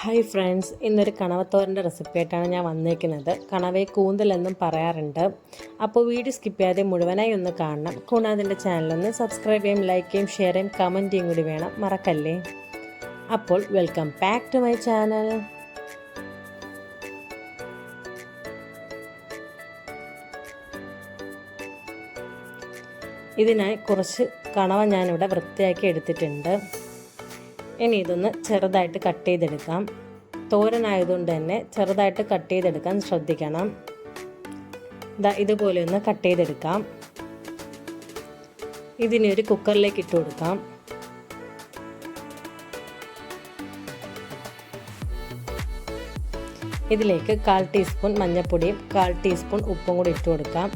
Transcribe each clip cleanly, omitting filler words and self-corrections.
Hi friends, ഇന്നൊരു കണവത്തോരൻ്റെ റെസിപ്പിയായിട്ടാണ് ഞാൻ വന്നേക്കുന്നത്. കണവയെ കൂന്തലെന്നും പറയാറുണ്ട്. അപ്പോൾ വീഡിയോ സ്കിപ്പ് ചെയ്യാതെ മുഴുവനായി ഒന്ന് കാണണം. കൂടാതെ എൻ്റെ ചാനലൊന്ന് സബ്സ്ക്രൈബ് ചെയ്യും, ലൈക്ക് ചെയ്യും, ഷെയർ ചെയ്യും, കമൻറ്റ് ചെയ്യും കൂടി വേണം, മറക്കല്ലേ. അപ്പോൾ welcome back to my channel. ഇതിനായി കുറച്ച് കണവ ഞാനിവിടെ വൃത്തിയാക്കി എടുത്തിട്ടുണ്ട്. ഇനി ഇതൊന്ന് ചെറുതായിട്ട് കട്ട് ചെയ്തെടുക്കാം. തോരനായതുകൊണ്ട് തന്നെ ചെറുതായിട്ട് കട്ട് ചെയ്തെടുക്കാൻ ശ്രദ്ധിക്കണം. ഇതുപോലെ ഒന്ന് കട്ട് ചെയ്തെടുക്കാം. ഇതിനെ ഒരു കുക്കറിലേക്ക് ഇട്ട് കൊടുക്കാം. ഇതിലേക്ക് 1/4 ടീസ്പൂൺ മഞ്ഞൾപ്പൊടിയും 1/4 ടീസ്പൂൺ ഉപ്പും കൂടി ഇട്ട് കൊടുക്കാം.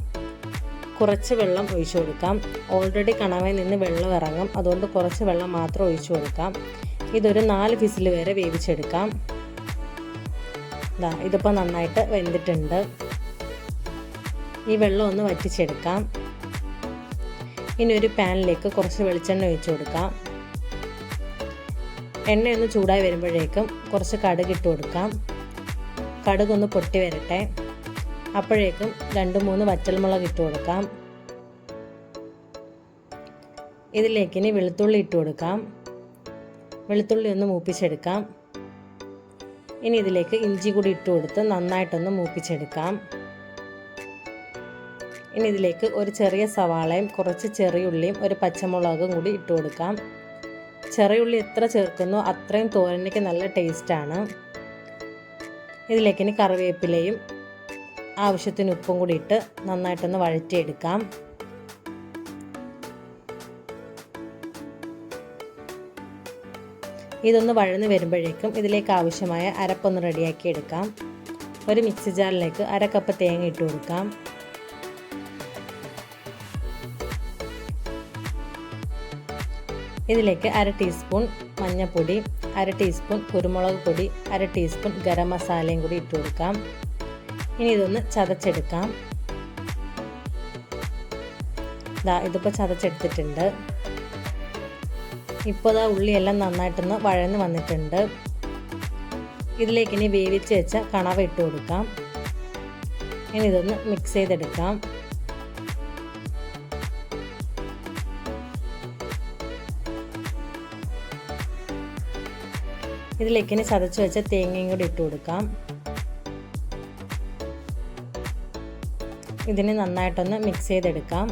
കുറച്ച് വെള്ളം ഒഴിച്ചു കൊടുക്കാം. ഓൾറെഡി കണവയിൽ നിന്ന് വെള്ളം ഇറങ്ങും, അതുകൊണ്ട് കുറച്ച് വെള്ളം മാത്രം ഒഴിച്ചു കൊടുക്കാം. ഇതൊരു 4 വിസിൽ വരെ വേവിച്ചെടുക്കാം. ഇതിപ്പോൾ നന്നായിട്ട് വെന്തിട്ടുണ്ട്. ഈ വെള്ളം ഒന്ന് വറ്റിച്ചെടുക്കാം. ഇനി ഒരു പാനിലേക്ക് കുറച്ച് വെളിച്ചെണ്ണ ഒഴിച്ചു കൊടുക്കാം. എണ്ണയൊന്ന് ചൂടായി വരുമ്പോഴേക്കും കുറച്ച് കടുക് ഇട്ട് കൊടുക്കാം. കടുകൊന്ന് പൊട്ടി വരട്ടെ. അപ്പോഴേക്കും 2-3 വറ്റൽമുളക് ഇട്ട് കൊടുക്കാം. ഇതിലേക്ക് ഇനി വെളുത്തുള്ളി ഇട്ട് കൊടുക്കാം. വെളുത്തുള്ളി ഒന്ന് മൂപ്പിച്ചെടുക്കാം. ഇനി ഇതിലേക്ക് ഇഞ്ചി കൂടി ഇട്ട് കൊടുത്ത് നന്നായിട്ടൊന്ന് മൂപ്പിച്ചെടുക്കാം. ഇനി ഇതിലേക്ക് ഒരു ചെറിയ സവാളയും കുറച്ച് ചെറിയുള്ളിയും ഒരു പച്ചമുളകും കൂടി ഇട്ട് കൊടുക്കാം. ചെറിയുള്ളി എത്ര ചേർക്കുന്നോ അത്രയും തോരനയ്ക്ക് നല്ല ടേസ്റ്റാണ്. ഇതിലേക്ക് ഇനി കറിവേപ്പിലയും ആവശ്യത്തിന് ഉപ്പും കൂടി ഇട്ട് നന്നായിട്ടൊന്ന് വഴറ്റിയെടുക്കാം. ഇതൊന്ന് വഴന്ന് വരുമ്പോഴേക്കും ഇതിലേക്ക് ആവശ്യമായ അരപ്പൊന്ന് റെഡിയാക്കി എടുക്കാം. ഒരു മിക്സി ജാറിലേക്ക് 1/2 കപ്പ് തേങ്ങ ഇട്ട് കൊടുക്കാം. ഇതിലേക്ക് 1/2 ടീസ്പൂൺ മഞ്ഞൾപ്പൊടി, 1/2 ടീസ്പൂൺ കുരുമുളക് പൊടി, 1/2 ടീസ്പൂൺ ഗരം മസാലയും കൂടി ഇട്ട് കൊടുക്കാം. ഇനി ഇതൊന്ന് ചതച്ചെടുക്കാം. ഇതിപ്പോൾ ചതച്ചെടുത്തിട്ടുണ്ട്. ഇപ്പോൾ ഉള്ളിയെല്ലാം നന്നായിട്ടൊന്ന് വഴന്ന് വന്നിട്ടുണ്ട്. ഇതിലേക്ക് ഇനി വേവിച്ച് വെച്ച കണവ ഇട്ട് കൊടുക്കാം. ഇനി ഇതൊന്ന് മിക്സ് ചെയ്തെടുക്കാം. ഇതിലേക്ക് ഇനി ചതച്ച് വെച്ച തേങ്ങയും കൂടി ഇട്ട് കൊടുക്കാം. ഇതിന് നന്നായിട്ടൊന്ന് മിക്സ് ചെയ്തെടുക്കാം.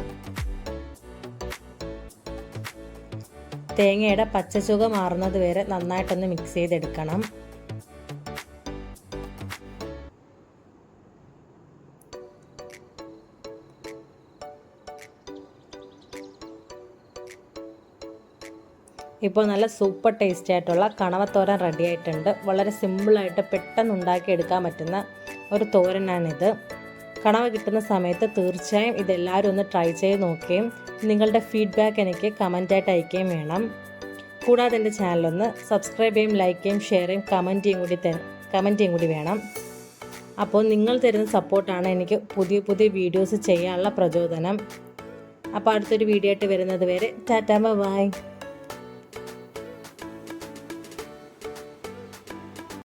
തേങ്ങയുടെ പച്ചച്ചുക മാറുന്നത് വരെ നന്നായിട്ടൊന്ന് മിക്സ് ചെയ്തെടുക്കണം. ഇപ്പോൾ നല്ല സൂപ്പർ ടേസ്റ്റി ആയിട്ടുള്ള കണവത്തോരൻ റെഡി ആയിട്ടുണ്ട്. വളരെ സിമ്പിളായിട്ട് പെട്ടെന്ന് ഉണ്ടാക്കിയെടുക്കാൻ പറ്റുന്ന ഒരു തോരനാണിത്. കണവ കിട്ടുന്ന സമയത്ത് തീർച്ചയായും ഇതെല്ലാവരും ഒന്ന് ട്രൈ ചെയ്ത് നോക്കുകയും നിങ്ങളുടെ ഫീഡ്ബാക്ക് എനിക്ക് കമൻറ്റായിട്ട് അയക്കുകയും വേണം. കൂടാതെ എൻ്റെ ചാനലൊന്ന് സബ്സ്ക്രൈബ് ചെയ്യും, ലൈക്ക് ചെയ്യും, ഷെയർ ചെയ്യും, കമൻറ്റ് ചെയ്യും കൂടി വേണം. അപ്പോൾ നിങ്ങൾ തരുന്ന സപ്പോർട്ടാണ് എനിക്ക് പുതിയ വീഡിയോസ് ചെയ്യാനുള്ള പ്രചോദനം. അപ്പോൾ അടുത്തൊരു വീഡിയോ ആയിട്ട് വരുന്നത് വരെ ടാറ്റാ ബൈ.